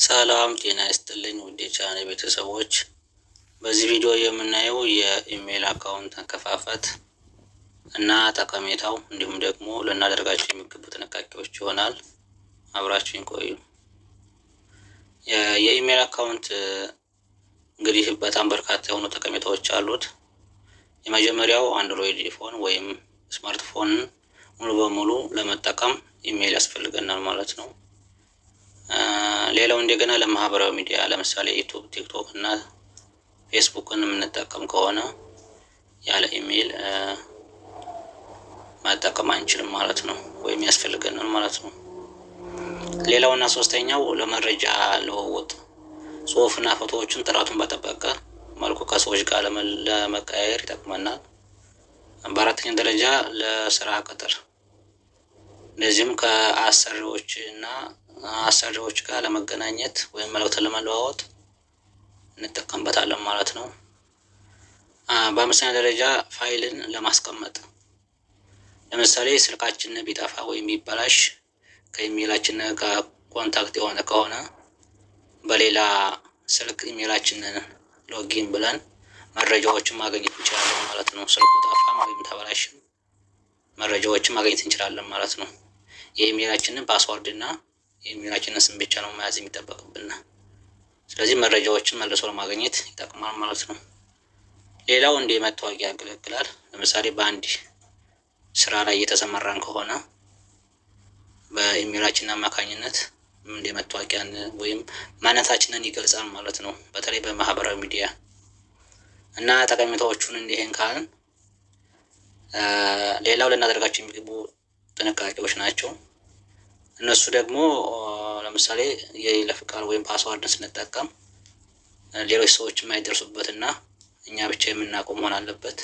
ሰላም ጤና ይስጥልኝ ውድ የቻናሌ ቤተሰቦች፣ በዚህ ቪዲዮ የምናየው የኢሜል አካውንት አከፋፈት እና ጠቀሜታው እንዲሁም ደግሞ ልናደርጋቸው የሚገቡ ጥንቃቄዎች ይሆናል። አብራችሁን ቆዩ። የኢሜል አካውንት እንግዲህ በጣም በርካታ የሆኑ ጠቀሜታዎች አሉት። የመጀመሪያው አንድሮይድ ፎን ወይም ስማርትፎን ሙሉ በሙሉ ለመጠቀም ኢሜል ያስፈልገናል ማለት ነው። ሌላው እንደገና ለማህበራዊ ሚዲያ ለምሳሌ ዩቲዩብ፣ ቲክቶክ እና ፌስቡክን የምንጠቀም ከሆነ ያለ ኢሜል መጠቀም አንችልም ማለት ነው፣ ወይም ያስፈልገናል ማለት ነው። ሌላውና ሶስተኛው ለመረጃ ልውውጥ ጽሁፍና ፎቶዎችን ጥራቱን በጠበቀ መልኩ ከሰዎች ጋር ለመቀያየር ይጠቅመናል። በአራተኛ ደረጃ ለስራ ቅጥር እንደዚሁም አሰሪዎች ጋር ለመገናኘት ወይም መልእክት ለመለዋወጥ እንጠቀምበታለን ማለት ነው። በአምስተኛ ደረጃ ፋይልን ለማስቀመጥ ለምሳሌ ስልካችን ቢጠፋ ወይም ቢበላሽ ከኢሜላችን ጋር ኮንታክት የሆነ ከሆነ በሌላ ስልክ ኢሜላችንን ሎጊን ብለን መረጃዎችን ማግኘት እንችላለን ማለት ነው። ስልኩ ጠፋም ወይም ተበላሽም መረጃዎችን ማግኘት እንችላለን ማለት ነው። የኢሜላችንን ፓስወርድ እና የኢሜላችንን ስም ብቻ ነው መያዝ የሚጠበቅብን። ስለዚህ መረጃዎችን መልሶ ለማግኘት ይጠቅማል ማለት ነው። ሌላው እንደ መታወቂያ ያገለግላል። ለምሳሌ በአንድ ስራ ላይ እየተሰማራን ከሆነ በኢሜላችን አማካኝነት እንደ መታወቂያን ወይም ማንነታችንን ይገልጻል ማለት ነው፣ በተለይ በማህበራዊ ሚዲያ እና ጠቀሜታዎቹን እንዲህን ካልን ሌላው ልናደርጋቸው የሚገቡ ጥንቃቄዎች ናቸው። እነሱ ደግሞ ለምሳሌ የይለፍ ቃል ወይም ፓስዋርድን ስንጠቀም ሌሎች ሰዎች የማይደርሱበትና እኛ ብቻ የምናውቀው መሆን አለበት።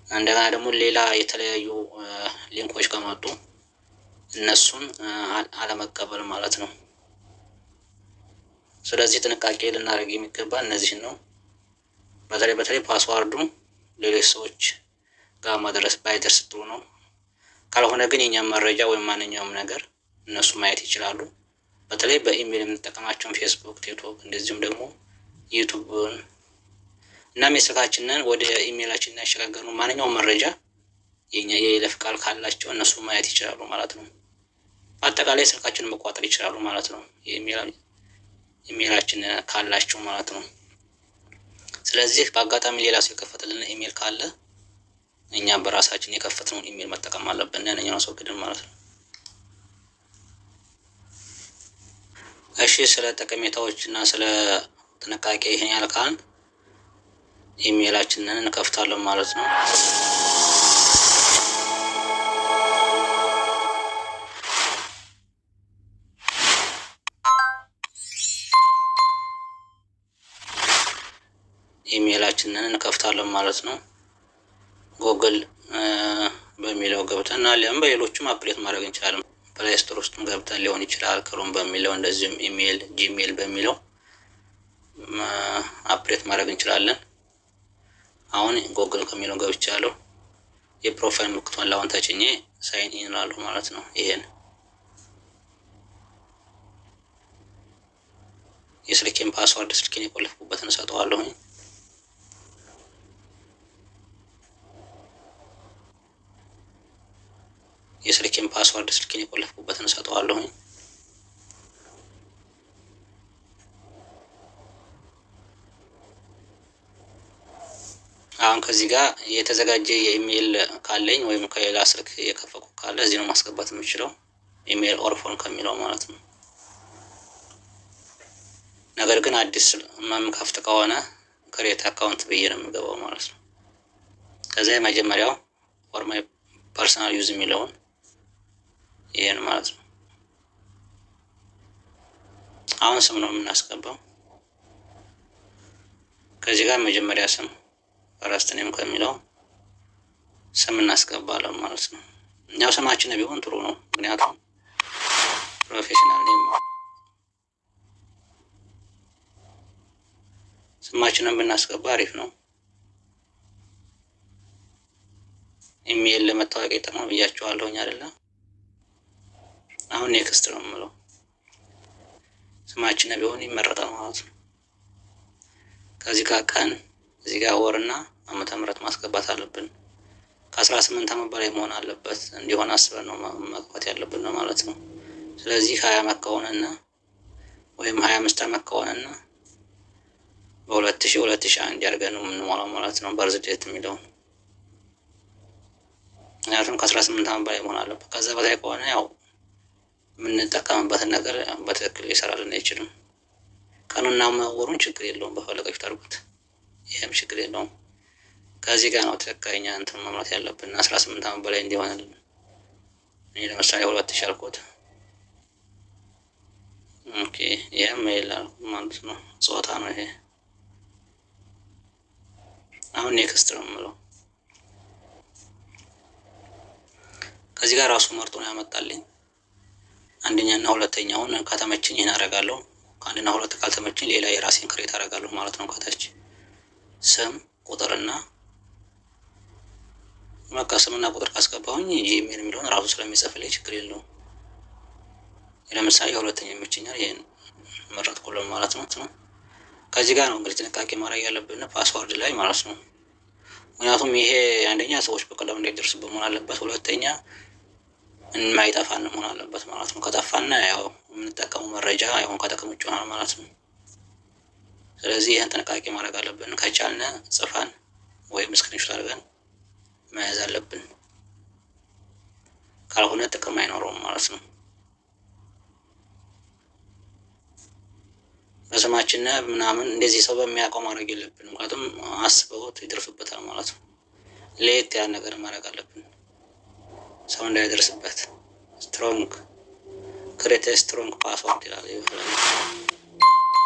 እንደገና ደግሞ ሌላ የተለያዩ ሊንኮች ከመጡ እነሱን አለመቀበል ማለት ነው። ስለዚህ ጥንቃቄ ልናደርግ የሚገባ እነዚህን ነው። በተለይ ፓስዋርዱ ሌሎች ሰዎች ጋር ባይደርስ ጥሩ ነው። ካልሆነ ግን የኛም መረጃ ወይም ማንኛውም ነገር እነሱ ማየት ይችላሉ። በተለይ በኢሜል የምንጠቀማቸውን ፌስቡክ፣ ቲክቶክ እንደዚሁም ደግሞ ዩቲዩብን እና ስልካችንን ወደ ኢሜላችን ያሸጋገሩ ማንኛውም መረጃ የኛ የይለፍ ቃል ካላቸው እነሱ ማየት ይችላሉ ማለት ነው። አጠቃላይ ስልካችንን መቆጣጠር ይችላሉ ማለት ነው፣ ኢሜላችን ካላቸው ማለት ነው። ስለዚህ በአጋጣሚ ሌላ ሰው የከፈተልን ኢሜል ካለ እኛ በራሳችን የከፈትነውን ኢሜል መጠቀም አለብን፣ ያንኛውን አስወግደን ማለት ነው። እሺ፣ ስለ ጠቀሜታዎች እና ስለ ጥንቃቄ ይሄን ያልካን ኢሜላችንን እንከፍታለን ማለት ነው። ኢሜላችንን እንከፍታለን ማለት ነው። ጉግል በሚለው ገብተን አለም በሌሎችም አፕዴት ማድረግ እንችላለን። ፕሌይ ስቶር ውስጥም ገብተን ሊሆን ይችላል። ክሮም በሚለው እንደዚሁም ጂሜል በሚለው አፕዴት ማድረግ እንችላለን። አሁን ጉግል ከሚለው ገብቻለሁ። የፕሮፋይል ምልክቱን ላውን ተጭኜ ሳይን ኢን እላለሁ ማለት ነው። ይሄን የስልኬን ፓስወርድ ስልኬን የቆለፍኩበትን እሰጠዋለሁ። የስልኬን ፓስወርድ ስልኬን የቆለፍኩበትን እሰጠዋለሁ። አሁን ከዚህ ጋር የተዘጋጀ የኢሜል ካለኝ ወይም ከሌላ ስልክ የከፈኩ ካለ እዚህ ነው ማስገባት የምችለው፣ ኢሜል ኦር ፎን ከሚለው ማለት ነው። ነገር ግን አዲስ መምከፍት ከሆነ ክሬት አካውንት ብዬ ነው የምገባው ማለት ነው። ከዛ የመጀመሪያው ፎር ማይ ፐርሰናል ዩዝ የሚለውን ይሄን ማለት ነው። አሁን ስም ነው የምናስገባው። ከዚህ ጋር መጀመሪያ ስም ፈረስት ኔም ከሚለው ስም እናስገባለን ማለት ነው። ያው ስማችን ቢሆን ጥሩ ነው፣ ምክንያቱም ፕሮፌሽናል ኔም ነው። ስማችንን ብናስገባ አሪፍ ነው። ኢሜል ለመታወቂያ ይጠቅማል ብያቸዋለሁኝ አይደለ? አሁን ኔክስት ነው የምለው። ስማችን ቢሆን ይመረጣል ማለት ነው። ከዚህ ጋር ቀን እዚህ ጋር ወርና ዓመተ ምህረት ማስገባት አለብን። ከ18 ዓመት በላይ መሆን አለበት እንዲሆን አስበን ነው መግባት ያለብን ነው ማለት ነው። ስለዚህ 20 ዓመት ከሆነና ወይም 25 ዓመት ከሆነና በ2001 ያድርገን ነው የምንሞላው ማለት ነው በርዝ ዴት የሚለውን። ምክንያቱም ከ18 ዓመት በላይ መሆን አለበት። ከዛ በላይ ከሆነ ያው የምንጠቀምበትን ነገር በትክክል ሊሰራልን አይችልም። ቀኑና ወሩን ችግር የለውም በፈለጋችሁ ታርጉት፣ ይሄም ችግር የለውም። ከዚህ ጋር ነው ትክክለኛ እንትን መምራት ያለብን 18 ዓመት በላይ እንዲሆንልን። እኔ ለምሳሌ 2000 አልኩት። ኦኬ ይሄም ይላል ማለት ነው ጾታ ነው ይሄ። አሁን ኔክስት ነው የምለው። ከዚህ ጋር ራሱ መርጦ ነው ያመጣልኝ። አንደኛና ሁለተኛውን ከተመችኝ ይሄን አደርጋለሁ። ከአንድና ሁለት ካልተመችኝ ሌላ የራሴን ክሬት አደርጋለሁ ማለት ነው። ከታች ስም ቁጥርና በቃ ስምና ቁጥር ካስገባሁኝ ጂሜል የሚለውን ራሱ ስለሚጽፍልኝ ችግር የለውም። ለምሳሌ ሁለተኛ ይመችኛል፣ ይሄን መረጥኩልን ማለት ነው። ከዚህ ጋር ነው እንግዲህ ጥንቃቄ ማድረግ ያለብን ፓስወርድ ላይ ማለት ነው። ምክንያቱም ይሄ አንደኛ ሰዎች በቀላሉ እንዳይደርሱበት መሆን አለበት፣ ሁለተኛ የማይጠፋን መሆን አለበት ማለት ነው። ከጠፋና ያው የምንጠቀመው መረጃ ያው ከጥቅም ውጭ ይሆናል ማለት ነው። ስለዚህ ይህን ጥንቃቄ ማድረግ አለብን። ከቻልን ጽፋን ወይም ስክሪንሾት አድርገን መያዝ አለብን፣ ካልሆነ ጥቅም አይኖረውም ማለት ነው። በስማችን ምናምን እንደዚህ ሰው በሚያውቀው ማድረግ የለብንም፣ ምክንያቱም አስበውት ይደርሱበታል ማለት ነው። ለየት ያን ነገር ማድረግ አለብን ሰው እንዳይደርስበት። ስትሮንግ ክሬት ስትሮንግ ፓስወርድ ይላል።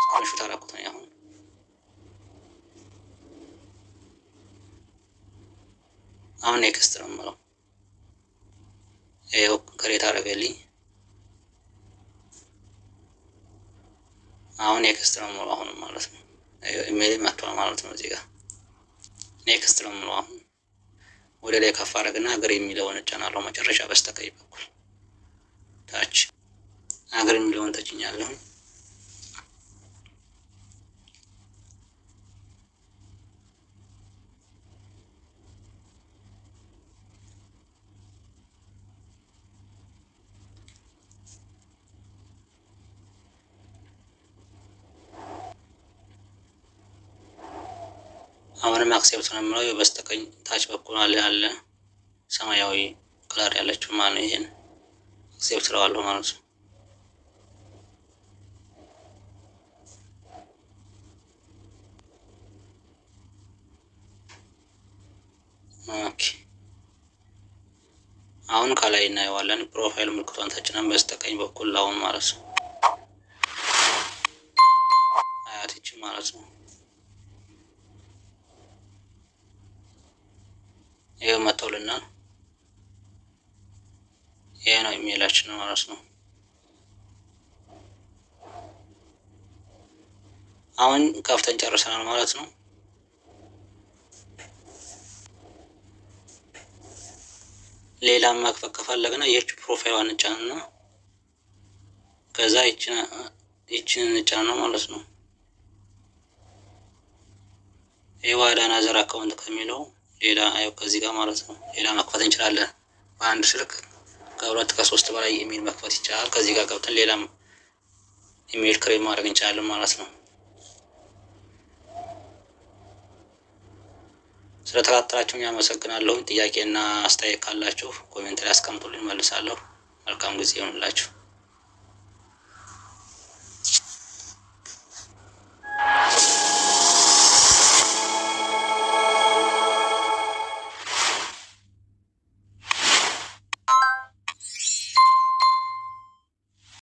ስክሪንሾት አደረኩት ነው አሁን ኔክስት ነው የምለው። ይኸው ክሬት አደረገልኝ። አሁን ኔክስት ነው የምለው አሁን ማለት ነው። ኢሜል መጥቷል ማለት ነው። እዚህ ጋር ኔክስት ነው የምለው። አሁን ወደ ላይ ከፍ አደረግና አገር የሚለውን እጫናለሁ መጨረሻ በስተቀኝ በኩል ታች አገር የሚለውን ተጭኛለሁ። አሁንም አክሴፕት ነው የምለው። በስተቀኝ ታች በኩል አለ ሰማያዊ ከለር ያለችው ማለት ነው። ይሄን አክሴፕት እለዋለሁ ማለት ነው። ኦኬ አሁን ከላይ እናየዋለን። ፕሮፋይል ምልክቷን ተጭነን በስተቀኝ በኩል አሁን ማለት ነው አያትች ማለት ነው። ይሄ መጥቶልናል። ይሄ ነው ኢሜላችን ማለት ነው። አሁን ከፍተን ጨርሰናል ማለት ነው። ሌላ መክፈት ከፈለግና ይህች ፕሮፋይሏን እንጫንና ከዛ ይችን እንጫንና ማለት ነው። ይሄ ዋዳና ዘር አካውንት ከሚለው ሌላ አየው ከዚህ ጋር ማለት ነው። ሌላ መክፈት እንችላለን። በአንድ ስልክ ከሁለት ከሶስት በላይ ኢሜል መክፈት ይቻላል። ከዚህ ጋር ገብተን ሌላም ኢሜል ክሬት ማድረግ እንችላለን ማለት ነው። ስለተከታተላችሁኝ አመሰግናለሁ። ጥያቄና አስተያየት ካላችሁ ኮሜንት ላይ አስቀምጡልኝ፣ መልሳለሁ። መልካም ጊዜ ይሁንላችሁ።